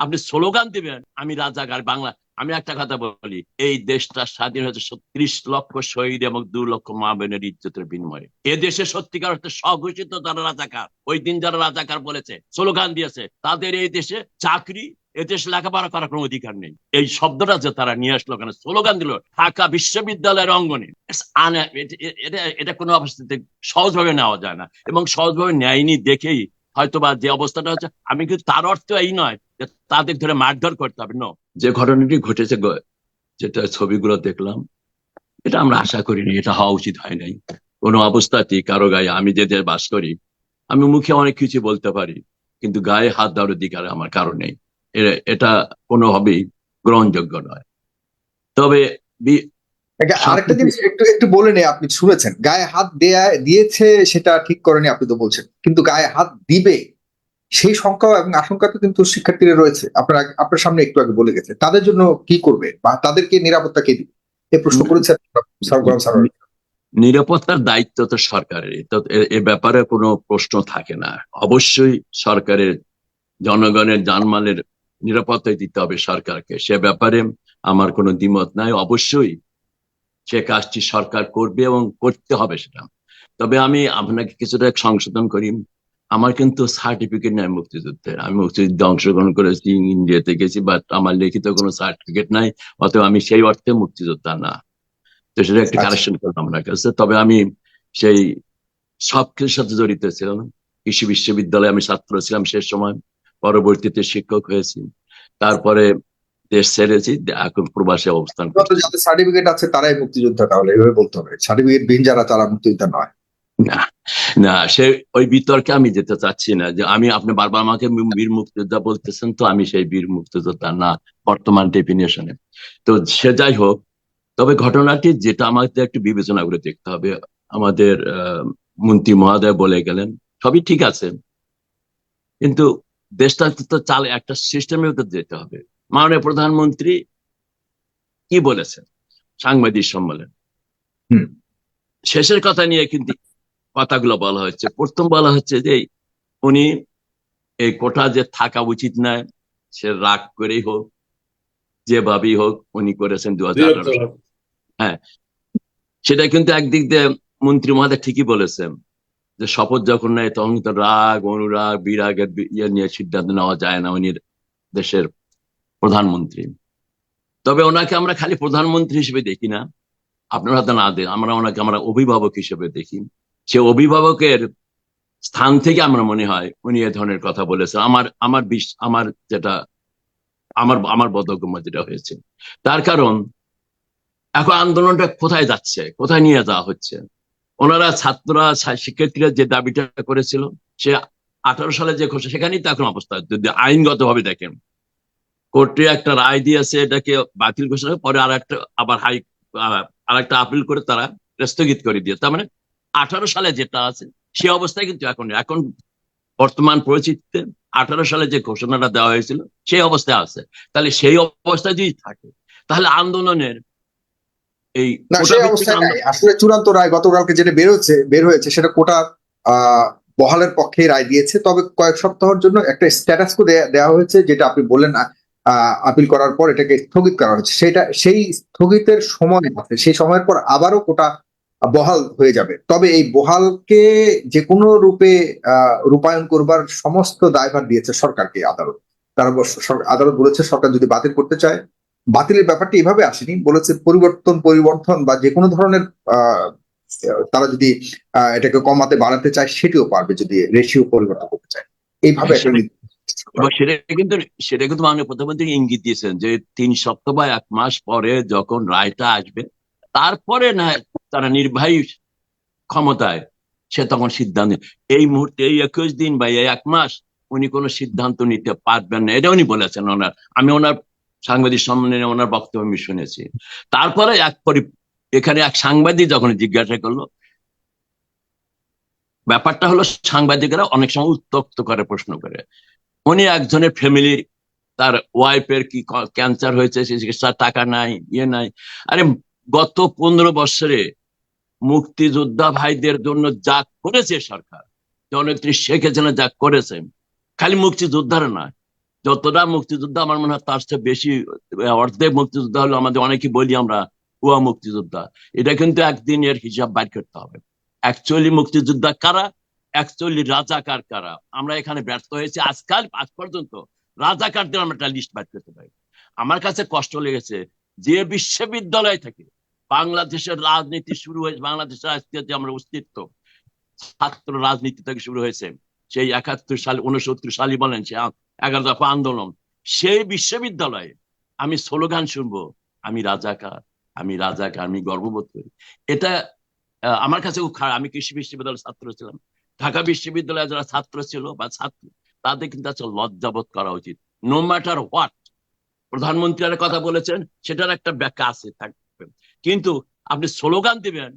আপনি স্লোগান দিবেন আমি রাজাকার বাংলা। আমি একটা কথা বলি, এই দেশটা স্বাধীন হয়েছে ৩০ লক্ষ শহীদ এবং ২ লক্ষ মা বোনের ইজ্জতের বিনিময়ে। এ দেশে সত্যিকার অর্থে স্বঘোষিত যারা রাজাকার, ওই দিন যারা রাজাকার বলেছে, স্লোগান দিয়েছে, তাদের এই দেশে চাকরি, এদেশে লেখাপড়া করার কোনো অধিকার নেই। এই শব্দটা যে তারা নিয়ে আসলো, কেন স্লোগান দিল ঢাকা বিশ্ববিদ্যালয়ের অঙ্গনে, এটা কোনো অবস্থাতে সহজভাবে নেওয়া যায় না, এবং সহজভাবে নেয়নি দেখেই হয়তোবা যে অবস্থাটা হচ্ছে। আমি কিন্তু তার অর্থ এই নয় যে তাদের ধরে মারধর করতে হবে, না। যে ঘটনাটি ঘটেছে, যেটা ছবিগুলো দেখলাম, এটা আমরা আশা করিনি, এটা হওয়া উচিত হয় নাই কোনো অবস্থাতেই কারো গায়ে। আমি যে দেশে বাস করি, আমি মুখে অনেক কিছু বলতে পারি, কিন্তু গায়ে হাত দেওয়ার অধিকার আমার কারো নেই। এটা কোনোভাবেই গ্রহণযোগ্য নয়। তবে আরেকটা জিনিস একটু একটু বলে নেই, আপনি শুনেছেন গায়ে হাত দিয়েছে সেটা ঠিক করেনি আপনি তো বলছেন, কিন্তু গায়ে হাত দিবে সেই শঙ্কা এবং আশঙ্কা তো কিন্তু শিক্ষার্থীরা রয়েছে। আপনার সামনে একটু আগে বলে গেছে, তাদের জন্য কি করবে বা তাদেরকে নিরাপত্তা কে দিবে, এই প্রশ্ন করেছেন স্যার। নিরাপত্তার দায়িত্ব তো সরকারের, তো এ ব্যাপারে কোনো প্রশ্ন থাকে না। অবশ্যই সরকারের জনগণের জানমালের নিরাপত্তা দিতে হবে সরকারকে, সে ব্যাপারে আমার কোনো দ্বিমত নাই। অবশ্যই সে কাজটি সরকার করবে এবং করতে হবে সেটা। তবে আমি আপনাকে কিছুটা সংশোধন করি, আমার কিন্তু সার্টিফিকেট নাই মুক্তিযুদ্ধের। আমি মুক্তিযুদ্ধে অংশগ্রহণ করেছি, ইন্ডিয়াতে গেছি, বাট আমার লিখিত কোনো সার্টিফিকেট নাই, অতএব আমি সেই অর্থে মুক্তিযোদ্ধা না। তো সেটা একটা কারেকশন করলাম আপনার কাছে। তবে আমি সেই সব কিছুর সাথে জড়িত ছিলাম। কৃষি বিশ্ববিদ্যালয়ে আমি ছাত্র ছিলাম শেষ সময়, পরবর্তীতে শিক্ষক হয়েছি, তারপরে দেশ ছেড়েছি, এখন প্রবাসে অবস্থান করছি। যাদের সার্টিফিকেট আছে তারাই মুক্তিযোদ্ধা, তাহলে এভাবে বলতে হবে, সার্টিফিকেট বিহীন যারা তারা মুক্তিযোদ্ধা নয়। না, না, সে ওই বিতর্কে আমি যেতে চাচ্ছি না। যে আমি, আপনি বারবার আমাকে বীর মুক্তিযোদ্ধা বলতেছেন, তো আমি সেই বীর মুক্তিযোদ্ধা না বর্তমান ডেফিনেশনে। তো সে যাই হোক, তবে ঘটনাটি যেটা আমাদের একটু বিবেচনা করে দেখতে হবে, আমাদের মন্ত্রী মহোদয় বলে গেলেন, সবই ঠিক আছে, কিন্তু দেশটা তো চালে একটা সিস্টেমের ভিতর যেতে হবে। মাননীয় প্রধানমন্ত্রী কি বলেছেন সাংবাদিক সম্মেলন, শেষের কথা নিয়ে কিন্তু কথাগুলো বলা হচ্ছে। প্রথম বলা হচ্ছে যে উনি এই কোটা যে থাকা উচিত নয়, সে রাগ করেই হোক, যেভাবেই হোক, উনি করেছেন 2018 সালে। হ্যাঁ, সেটা কিন্তু একদিক দিয়ে মন্ত্রী মহোদয় ঠিকই বলেছেন, যে শপথ যখন নেয় তখন তো রাগ অনুরাগ বিরাগের ইয়ে নিয়ে সিদ্ধান্ত নেওয়া যায় না। উনি দেশের প্রধানমন্ত্রী। তবে ওনাকে আমরা খালি প্রধানমন্ত্রী হিসেবে দেখি না, আপনারা হয়তো না দেন, ওনাকে আমরা অভিভাবক হিসেবে দেখি। সে অভিভাবকের স্থান থেকে আমরা মনে হয় উনি এ ধরনের কথা বলেছেন। আমার আমার আমার যেটা আমার আমার বোধগম্য যেটা হয়েছে, তার কারণ এখন আন্দোলনটা কোথায় যাচ্ছে, কোথায় নিয়ে যাওয়া হচ্ছে। ওনারা ছাত্ররা শিক্ষার্থীরা যে দাবিটা করেছিল, সে 18 সালে যে ঘোষণা, সেখানেই তো এখন অবস্থা। যদি আইনগত ভাবে দেখেন, কোর্টে একটা রায় দিয়েছে এটাকে বাতিল ঘোষণা, পরে আর একটা আপিল করে তারা স্থগিত করে দিয়ে, তার মানে 18 সালে যেটা আছে সে অবস্থায় কিন্তু এখন এখন বর্তমান পরিস্থিতিতে 18 সালে যে ঘোষণাটা দেওয়া হয়েছিল সেই অবস্থায় আছে। তাহলে সেই অবস্থায় যদি থাকে, তাহলে আন্দোলনের এই না, সেই অবস্থায় নাই আসলে। চূড়ান্ত রায় গতকালকে যেটা বের হয়েছে সেটা কোটা বহালের পক্ষে রায় দিয়েছে, তবে কয়েক সপ্তাহের জন্য একটা স্ট্যাটাস কো দেওয়া হয়েছে, যেটা আপনি বললেন আপিল করার পর এটাকে স্থগিত করা হয়েছে। সেই স্থগিতের সময় আছে, সেই সময়ের পর আবারও কোটা বহাল হয়ে যাবে। তবে এই বহালকে যে কোনো রূপে রূপায়ণ করবার সমস্ত দায়ভার দিয়েছে সরকারকে আদালত। তারা আদালত বলেছে সরকার যদি বাতিল করতে চায়, বাতিলের ব্যাপারটা এভাবে আসেনি, বলেছে পরিবর্তন বা যে কোনো ধরনের তারা যদি এটাকে কমাতে বাড়াতে চায় সেটিও পারবে, যদি রেশিও পরিবর্তন করতে চায় এইভাবে একটা সেটা কিন্তু মাননীয় প্রধানমন্ত্রী ইঙ্গিত দিয়েছেন যে 3 সপ্তাহ বা 1 মাস পরে যখন রায়টা আসবে, তারপরে না তারা নির্বাহী ক্ষমতায়, সে তখন সিদ্ধান্ত। এই মুহূর্তে এই 21 দিন বা এই 1 মাস উনি কোনো সিদ্ধান্ত নিতে পারবেন না, এটা উনি বলেছেন। আমি ওনার সাংবাদিক সম্মেলনে ওনার বক্তব্য আমি শুনেছি। তারপরে এখানে এক সাংবাদিক যখন জিজ্ঞাসা করলো, ব্যাপারটা হলো সাংবাদিকেরা অনেক সময় উত্তক্ত করে প্রশ্ন করে। উনি একজনের ফ্যামিলির, তার ওয়াইফের কি ক্যান্সার হয়েছে, সে চিকিৎসার টাকা নাই, ইয়ে নাই। আরে গত 15 বছরে মুক্তিযোদ্ধা ভাইদের জন্য যা করেছে সরকার, জননেত্রী শেখ হাসিনা যা করেছেন, খালি মুক্তিযোদ্ধারা নয়, যতটা মুক্তিযোদ্ধা আমার মনে হয় তার চেয়ে বেশি, অর্ধেক মুক্তিযোদ্ধা হলো আমাদের, অনেকে বলি আমরা ভুয়া মুক্তিযোদ্ধা। এটা কিন্তু একদিন এর হিসাব বাইর করতে হবে। অ্যাকচুয়ালি মুক্তিযোদ্ধা কারা, অ্যাকচুয়ালি রাজাকার কারা। আমরা এখানে ব্যর্থ হয়েছি আজ পর্যন্ত। রাজাকারদের আমরা একটা লিস্ট বাইর করতে পারি। আমার কাছে কষ্ট লেগেছে যে বিশ্ববিদ্যালয় থেকে বাংলাদেশের রাজনীতি শুরু হয়েছে, বাংলাদেশের আজকে যে আমরা অস্তিত্ব, ছাত্র রাজনীতি থেকে শুরু হয়েছে, সেই 71 সালে 69 সালে বলেন, সে 11 দফা আন্দোলন, সেই বিশ্ববিদ্যালয়ে আমি স্লোগান শুনবো, আমি রাজাকার, আমি রাজাকার, আমি গর্ববোধ করি। এটা আমার কাছে খুব খারাপ। আমি কৃষি বিশ্ববিদ্যালয়ের ছাত্র ছিলাম। ঢাকা বিশ্ববিদ্যালয়ে যারা ছাত্র ছিল বা ছাত্র, তাদের কিন্তু আসলে লজ্জাবোধ করা উচিত। নো ম্যাটার হোয়াট প্রধানমন্ত্রী একটা কথা বলেছেন, সেটার একটা ব্যাখ্যা আছে থাকবে, কিন্তু আপনি স্লোগান দিবেন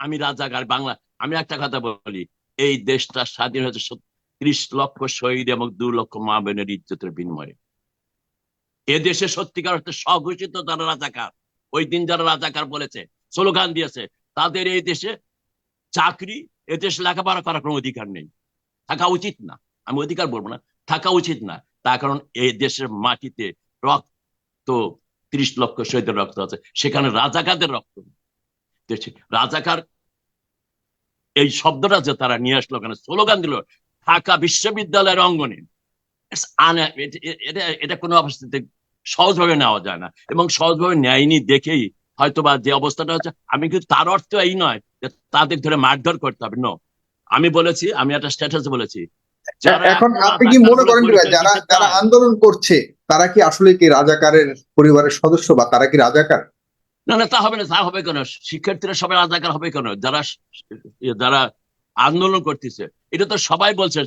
আমি রাজাকার বাংলা। আমি একটা কথা বলি, এই দেশটা স্বাধীন হয়েছে 30 লক্ষ শহীদ এবং 2 লক্ষ মা বোনের ইজ্জতের বিনিময়ে। এ দেশে সত্যিকার অর্থে স্বঘোষিত যারা রাজাকার, ওই দিন যারা রাজাকার বলেছে, স্লোগান দিয়েছে, তাদের এই দেশে চাকরি, এ দেশে লেখাপড়া করার কোনো অধিকার নেই, থাকা উচিত না। আমি অধিকার বলবো না, থাকা উচিত না। তার কারণ এই দেশের মাটিতে রক্ত, 30 লক্ষ শহীদের রক্ত আছে, সেখানে রাজাকারদের রক্ত নেই। রাজাকার এই শব্দটা যে তারা নিয়ে আসলো, কেন স্লোগান দিল ঢাকা বিশ্ববিদ্যালয়ের অঙ্গনে, এটা কোনো অবস্থাতে সহজভাবে নেওয়া যায় না, এবং সহজভাবে নেয়নি দেখেই হয়তোবা যে অবস্থাটা হচ্ছে। আমি কিন্তু তার অর্থ এই নয় যে তাদের ধরে মারধর করতে হবে, নো। আমি বলেছি, আমি একটা স্ট্যাটাসে বলেছি, যারা এখন এখনো আপনি কি রাজাকার মনে বলে করেন যে পরিচয় যারা দিতে যারা চায়, আন্দোলন করছে তারা কি আসলে কি রাজাকারের পরিবারের সদস্য বা তারা কি রাজাকার? না না, তা হবে না। তা হবে কেন? শিক্ষার্থীরা সবাই রাজাকার হবে কেন? যারা যারা আন্দোলন করতেছে, এটা তো সবাই বলছে,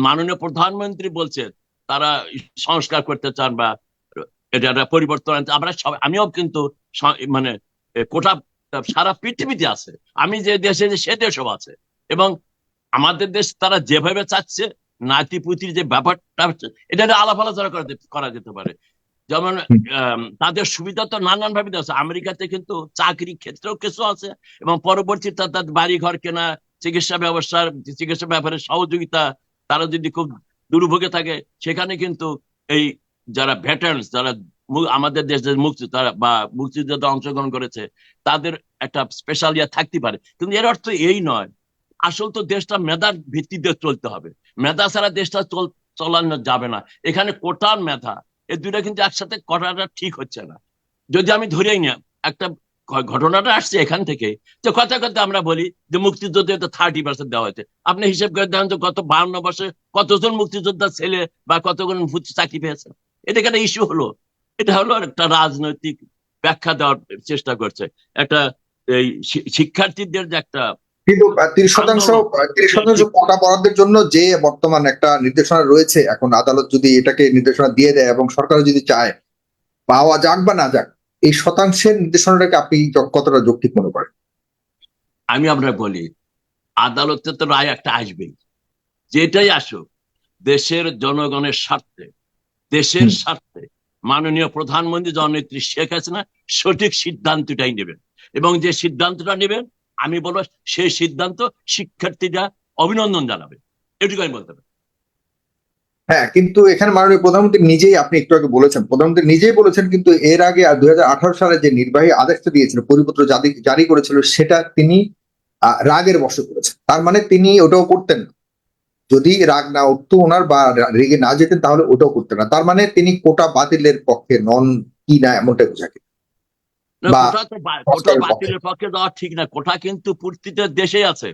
মাননীয় প্রধানমন্ত্রী বলছে তারা সংস্কার করতে চান বা এটা একটা পরিবর্তন আনতে। আমরা সবাই, আমিও কিন্তু মানে কোটা সারা পৃথিবীতে আছে, আমি যে দেশে সে দেশও আছে, এবং আমাদের দেশ তারা যেভাবে চাচ্ছে, নাতিপুতির যে ব্যাপারটা হচ্ছে, এটা আলাপ আলোচনা করা যেতে পারে। যেমন হুম। তাদের সুবিধা তো নানান ভাবে আছে। আমেরিকাতে কিন্তু চাকরি ক্ষেত্রেও কিছু আছে, এবং পরবর্তীতে তাদের বাড়ি ঘর কেনা, চিকিৎসা ব্যাপারে সহযোগিতা, তারা যদি খুব দুর্ভোগে থাকে, সেখানে কিন্তু এই যারা ভেটারান্স, যারা আমাদের দেশের মুক্তি তারা বা মুক্তিযুদ্ধে অংশগ্রহণ করেছে, তাদের একটা স্পেশাল ইয়ে থাকতে পারে। কিন্তু এর অর্থ এই নয়। আসল তো দেশটা মেধার ভিত্তিতে চলতে হবে, মেধা ছাড়া দেশটা চলানো যাবে না। এখানে কোটার মেধা, এই দুইটা কিন্তু একসাথে করাটা ঠিক হচ্ছে না। যদি আমি ধরেই না, একটা ঘটনাটা আসছে এখান থেকে, যে কথা কথা আমরা বলি যে মুক্তিযুদ্ধে 30% দেওয়া হয়েছে। আপনি হিসেব করে দেখেন তো গত 52 বছরে কতজন মুক্তিযোদ্ধা ছেলে বা কতজন চাকরি পেয়েছে। এটা একটা ইস্যু হলো, এটা হলো একটা রাজনৈতিক ব্যাখ্যা দেওয়ার চেষ্টা করছে, একটা এই শিক্ষার্থীদের যে একটা কিন্তু 30% আন্দোলন, 30% কোটা বরাদ্দের জন্য যে বর্তমান একটা নির্দেশনা রয়েছে, এখন আদালত যদি এটাকে নির্দেশনা দিয়ে দেয় এবং সরকার যদি চায় পাওয়া যাক বা না যাক, এই শতাংশের নির্দেশনাটাকে আপনি কতটা যৌক্তিক মনে করেন? আমি আমরা বলি আদালতে তো রায় একটা আসবেই, যেটাই আসুক দেশের জনগণের স্বার্থে, দেশের হুম। স্বার্থে মাননীয় প্রধানমন্ত্রী জননেত্রী শেখ হাসিনা সঠিক সিদ্ধান্তটাই নেবেন, এবং যে সিদ্ধান্তটা নেবেন আমি বলবো সেই সিদ্ধান্ত শিক্ষার্থীরা অভিনন্দন জানাবে, এটুকু আমি বলতে পারি। হ্যাঁ, কিন্তু এখানে মাননীয় প্রধানমন্ত্রী নিজেই, আপনি একটু আগে বলেছেন, প্রধানমন্ত্রী নিজেই বলেছেন, কিন্তু এর আগে 2018 সালে যে নির্বাহী আদেশটা দিয়েছিল, পরিপত্র জারি করেছিল, সেটা তিনি রাগের বশে করেছেন। তার মানে তিনি ওটাও করতেন না। যদি রাগ না উঠতো ওনার বা রেগে না যেতেন, তাহলে ওটাও করতেন না। তার মানে তিনি কোটা বাতিলের পক্ষে নন, কি না এমনটাই বোঝাকে, না, বা কোটা সংস্কারের পক্ষে। বাতিলের পক্ষে দেওয়া ঠিক না, কোটা কিন্তু প্রতিটা দেশে আছে।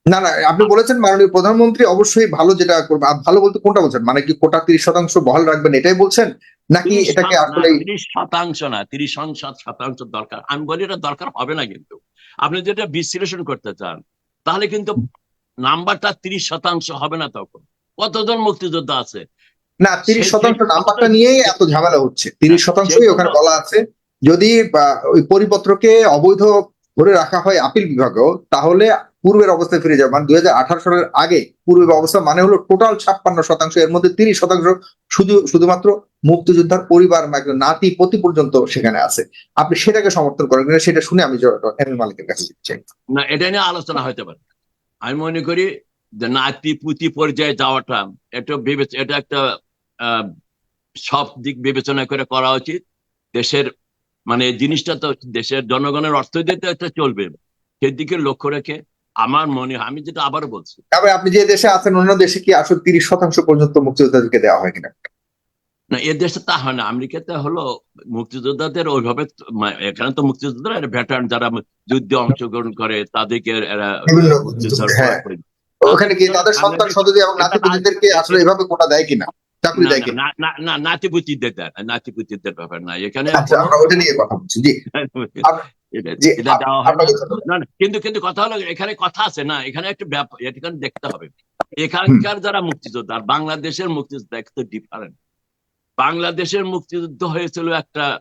না না, আপনি বলেছেন মাননীয় প্রধানমন্ত্রী অবশ্যই ভালো যেটা করবে। ভালো বলতে কোনটা বলছেন? মানে কি কোটা 30% বহাল রাখবেন এটাই বলছেন, নাকি এটাকে আসলে? 30% না, 30% দরকার। আমি বলি এটা দরকার হবে না, কিন্তু আপনি যেটা বিশ্লেষণ করতে চান, তাহলে কিন্তু নাম্বারটা 30% হবে না। তখন কতজন মুক্তিযোদ্ধা আছে না, 30% নাম্বারটা নিয়েই এত ঝামেলা হচ্ছে। হ্যাঁ, 30%ই ওখানে সেগুলো বলা আছে। যদি ওই পরিপত্রকে অবৈধ ধরে রাখা হয় আপিল বিভাগেও, তাহলে পূর্বের অবস্থায় ফিরে যাবে। মানে 2018 সালের আগে পূর্বের অবস্থা মানে হলো টোটাল 56%, এর মধ্যে 30% শুধুমাত্র মুক্তিযোদ্ধার পরিবার বা নাতি পতি পর্যন্ত সেখানে আছে। আপনি সেটাকে সমর্থন করেন কিনা সেটা শুনে আমি এম এ মালিকের কাছে চাই। না, এটা নিয়ে আলোচনা হতে পারে। আমি মনে করি যে নাতি পুতি পর্যায়ে যাওয়াটা এটা একটা আহ, সব দিক বিবেচনা করে করা উচিত। দেশের মানে জিনিসটা তো দেশের জনগণের অর্থ দিতে এটা চলবে, সেদিকে লক্ষ্য রেখে আমার মনে হয়, আমি যেটা আবারও বলছি, তবে আপনি যে দেশে আছেন অন্য দেশে কি আসলে 30% পর্যন্ত মুক্তিযোদ্ধাদেরকে দেওয়া হয় কিনা? না এ দেশে তা হয় না। আমেরিকাতে হলো মুক্তিযোদ্ধাদের ওইভাবে এখানে তো মুক্তিযোদ্ধারা ভেটারান যারা যুদ্ধে অংশগ্রহণ করে তাদেরকে এরা বিভিন্ন মুক্তিযোদ্ধা হ্যাঁ, করে। ওখানে কি তাদের সন্তান বাংলাদেশ সন্ততি এবং এটা নাতিপুতিদেরকে আসলে এভাবে কোটা দেয় কিনা, চাকরি না দেয় না কিনা? না না না নাতিপুতিদের দেয় না, নাতিপুতিদের ব্যাপার না এখানে আচ্ছা, কোনো। আমরা ওটা নিয়ে কথা বলছি। জি, আপ- এটা জি, এটা দেওয়া হয় না। আপনাকে ধন্যবাদ। না না, কিন্তু কিন্তু কথা হলো এখানে কথা আছে না, এখানে একটা ব্যাপার এখানে দেখতে হবে হুম। এখানকার যারা মুক্তিযোদ্ধা আর বাংলাদেশের মুক্তিযোদ্ধা একটু ডিফারেন্ট। বাংলাদেশের মুক্তিযুদ্ধ হয়েছিল একটা না,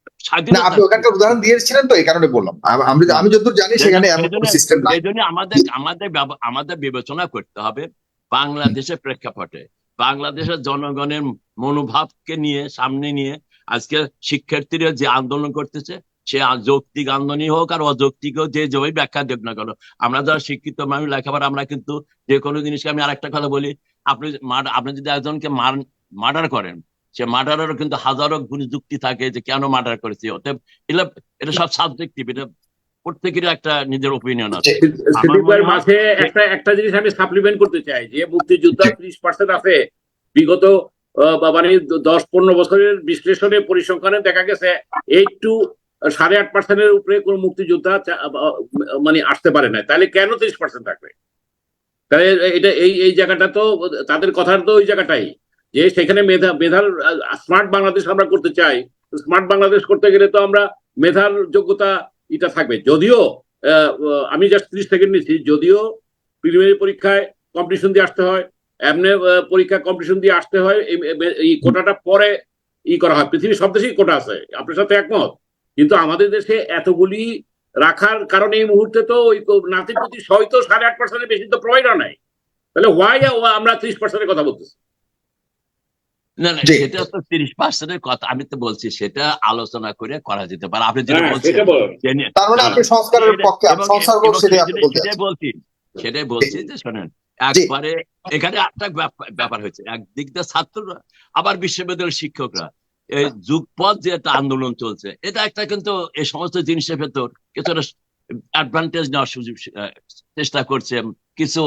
আপনি স্বাধীনতার ওখানকার উদাহরণ দিয়েছিলেন তো এই কারণে বললাম। আমি না, আমি যতদূর জানি সেই সেখানে জন্য এমন সেই কোনো জন্য সিস্টেম নাই। সেই জন্য আমাদের আমাদের আমাদের বিবেচনা করতে হবে বাংলাদেশের প্রেক্ষাপটে, বাংলাদেশের জনগণের মনোভাবকে নিয়ে সামনে নিয়ে। আজকে শিক্ষার্থীরা যে আন্দোলন করতেছে, সে যৌক্তিক আন্দোলনই হোক আর অযৌক্তিক হোক, যে যেভাবে ব্যাখ্যা দেব না কেন, আমরা যারা শিক্ষিত মানুষ লেখাপড়া, আমরা কিন্তু যে কোনো জিনিসকে, আমি আরেকটা কথা বলি, আপনি যদি একজনকে মার্ডার করেন, সে মার্ডারেরও কিন্তু হাজারো গুণ যুক্তি থাকে যে কেন মার্ডার করেছে। অতএব এটা এটা সব সাবজেক্টিভ, এটা প্রত্যেকেরই একটা নিজের ওপিনিয়ন আছে। আমার সিদ্দিক মনে ভাইয়ের হয় মাঝে যে একটা জিনিস আমি সাপ্লিমেন্ট করতে চাই, যে মুক্তিযোদ্ধা 30% আছে বিগত মানে 10-15 বছরের বিশ্লেষণে পরিসংখ্যানে দেখা গেছে 8-8.5% উপরে কোন মুক্তিযোদ্ধা মানে আসতে পারে না। তাহলে কেন 30% থাকবে? তাহলে এটা এই জায়গাটা তো তাদের কথার তো ওই জায়গাটাই, যে সেখানে মেধার স্মার্ট বাংলাদেশ আমরা করতে চাই। স্মার্ট বাংলাদেশ করতে গেলে তো আমরা মেধার যোগ্যতা এটা থাকবে। যদিও আমি জাস্ট 30 সেকেন্ড নিচ্ছি, যদিও প্রিলিমিনারি পরীক্ষায় কম্পিটিশন দিয়ে আসতে হয়, এমনি পরীক্ষা কম্পিটিশন দিয়ে আসতে হয়, এই কোটাটা পরে করা হয়। পৃথিবীর সব দেশেই কোটা আছে, আপনার সাথে একমত। কিন্তু আমাদের দেশে এতগুলি রাখার কারণে এই মুহূর্তে তো ওই নাতিপুতি হয়তো 8.5% বেশি তো প্রোভাইডার নাই। তাহলে ওয়াই আমরা 30%-এর কথা বলতেছি? না না, জি, সেটা তো 30%-এর কথা আমি তো বলছি, সেটা আলোচনা করে করা যেতে পারে। আপনি যেটা হ্যাঁ, বলছেন সেটা বলেন। যে নিয়ে- তার মানে না না, আপনি সংস্কারের পক্ষে, এবং সংস্কার হোক এবং সেটাই আপনি বলতে সেটাই চাচ্ছেন। বলছি, সেটাই জি, বলছি যে শোনেন, জি, একবারে এখানে একটা ব্যাপার হয়েছে, একদিক দিয়ে ছাত্ররা আবার বিশ্ববিদ্যালয়ের শিক্ষকরা, এই যুগপৎ যে একটা আন্দোলন চলছে, এটা একটা কিন্তু এই সমস্ত জিনিসের ভেতর কিছুটা অ্যাডভান্টেজ নেওয়ার সুযোগ চেষ্টা করছে কিছু।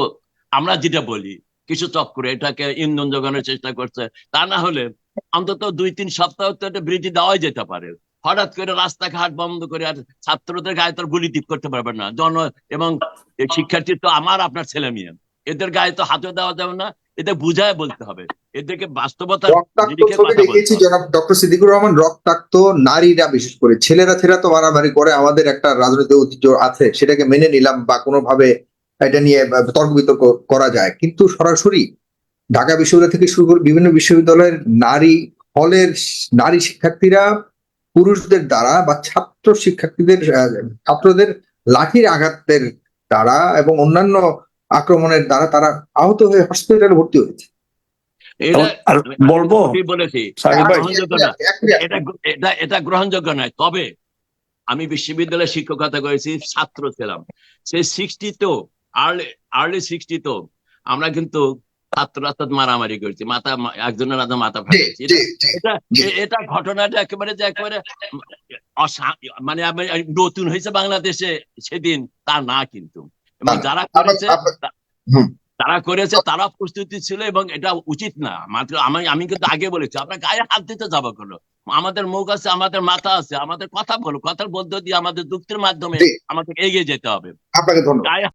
আমরা যেটা বলি কিছু চক্র এটাকে ইন্ধন যোগানোর চেষ্টা করছে। তা না হলে অন্তত 2-3 সপ্তাহ তো একটা বিরতি দেওয়াই যেতে পারে। হঠাৎ করে রাস্তাঘাট বন্ধ করে আর ছাত্রদের গায়ে তো গুলি টিপ করতে পারবে না এবং এই শিক্ষার্থী তো আমার আপনার ছেলে মেয়ে, এদের গায়ে তো হাতে দেওয়া যাবে না। এদের বুঝায় বলতে হবে, এদেরকে বাস্তবতার রক্তাক্ত নিরিখে ছবি কথা বলতে দেখিয়েছি হবে। জনাব ডক্টর সিদ্দিকুর রহমান। রক্তাক্ত নারীরা, বিশেষ করে ছেলেরা তো মারামারি করে, আমাদের একটা রাজনৈতিক ঐতিহ্য আছে, সেটাকে মেনে নিলাম বা কোনোভাবে এটা নিয়ে তর্ক বিতর্ক করা যায়, কিন্তু সরাসরি ঢাকা বিশ্ববিদ্যালয় থেকে শুরু করে বিভিন্ন বিশ্ববিদ্যালয়ের নারী হলের নারী শিক্ষার্থীরা পুরুষদের দ্বারা বা ছাত্র শিক্ষার্থীদের ছাত্রদের লাঠির আঘাতের দ্বারা এবং অন্যান্য আক্রমণের দ্বারা তারা আহত হয়ে হসপিটালে ভর্তি হয়েছে। এটা আর আমি বলবো আগেই বলেছি, সাকিব এটা ভাই, গ্রহণযোগ্য না। এটা এটা এটা গ্রহণযোগ্য নয়। তবে আমি বিশ্ববিদ্যালয়ে শিক্ষকতা করেছি, ছাত্র ছিলাম সেই 60 আর্লি আর্লি 60 আমরা কিন্তু ছাত্র রাস্তায় মারামারি করেছি, একজনের মাথা জি, ফাটাইছি। জি, জি, এটা জি। এটা ঘটনাটা একেবারে মানে নতুন হয়েছে বাংলাদেশে সেদিন তা না কিন্তু, এবং যারা করেছে হুম। তারা করেছে, তারা প্রস্তুতি ছিল, এবং এটা উচিত না। মাত্র আমি কিন্তু আগে বলেছি, আপনার গায়ে হাত দিতে যাবো কেন? আমাদের মুখ আছে, আমাদের মাথা আছে, আমাদের কথা বলো, কথার মধ্য দিয়ে আমাদের যুক্তির মাধ্যমে জি, আমাদের এগিয়ে যেতে হবে। আপনাকে ধন্যবাদ। গায়ে